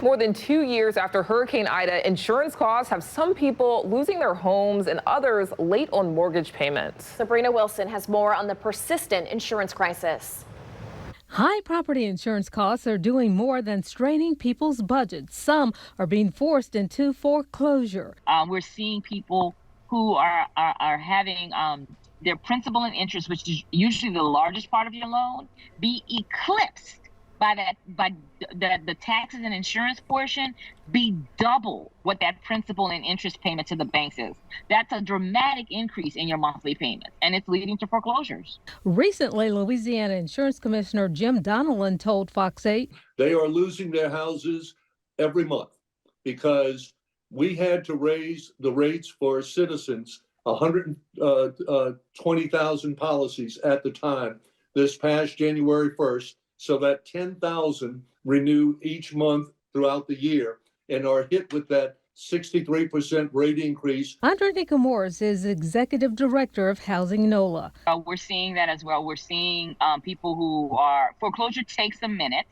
More than 2 years after Hurricane Ida, insurance costs have some people losing their homes and others late on mortgage payments. Sabrina Wilson has more on the persistent insurance crisis. High property insurance costs are doing more than straining people's budgets. Some are being forced into foreclosure. We're seeing people who are having their principal and interest, which is usually the largest part of your loan, be eclipsed by the taxes and insurance portion be double what that principal and interest payment to the banks is. That's a dramatic increase in your monthly payment, and it's leading to foreclosures. Recently, Louisiana Insurance Commissioner Jim Donnellan told Fox 8 they are losing their houses every month because we had to raise the rates for citizens, 120,000 policies at the time, this past January 1st, so that 10,000 renew each month throughout the year and are hit with that 63% rate increase. Andronica Morris is executive director of Housing NOLA. We're seeing that as well. We're seeing people who are, foreclosure takes a minute.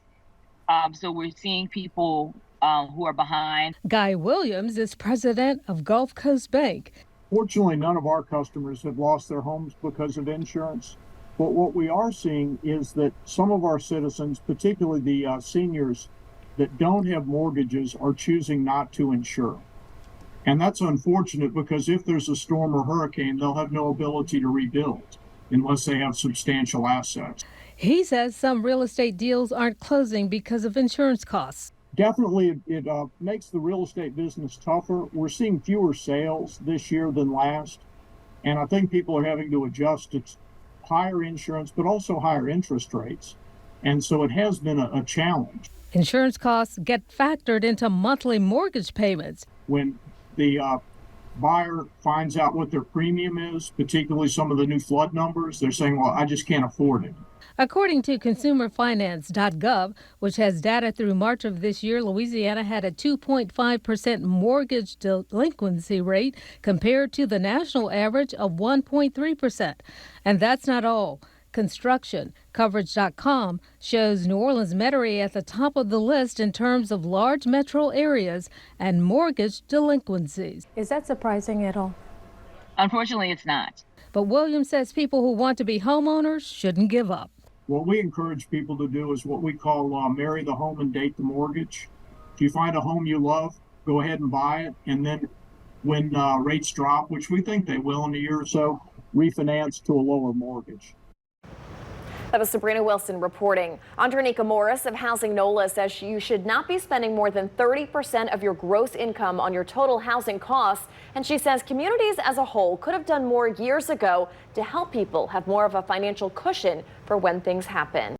So we're seeing people who are behind. Guy Williams is president of Gulf Coast Bank. Fortunately, none of our customers have lost their homes because of insurance. But what we are seeing is that some of our citizens, particularly the seniors that don't have mortgages, are choosing not to insure. And that's unfortunate because if there's a storm or hurricane, they'll have no ability to rebuild unless they have substantial assets. He says some real estate deals aren't closing because of insurance costs. Definitely, it makes the real estate business tougher. We're seeing fewer sales this year than last. And I think people are having to adjust to higher insurance, but also higher interest rates. And so it has been a challenge. Insurance costs get factored into monthly mortgage payments. When the buyer finds out what their premium is, particularly some of the new flood numbers, they're saying, well, I just can't afford it. According to consumerfinance.gov, which has data through March of this year, Louisiana had a 2.5% mortgage delinquency rate compared to the national average of 1.3%. And that's not all. Construction Coverage.com shows New Orleans Metairie at the top of the list in terms of large metro areas and mortgage delinquencies. Is that surprising at all? Unfortunately, it's not. But Williams says people who want to be homeowners shouldn't give up. What we encourage people to do is what we call marry the home and date the mortgage. If you find a home you love, go ahead and buy it. And then when rates drop, which we think they will in a year or so, refinance to a lower mortgage. That was Sabrina Wilson reporting. Andronica Morris of Housing NOLA says you should not be spending more than 30% of your gross income on your total housing costs. And she says communities as a whole could have done more years ago to help people have more of a financial cushion for when things happen.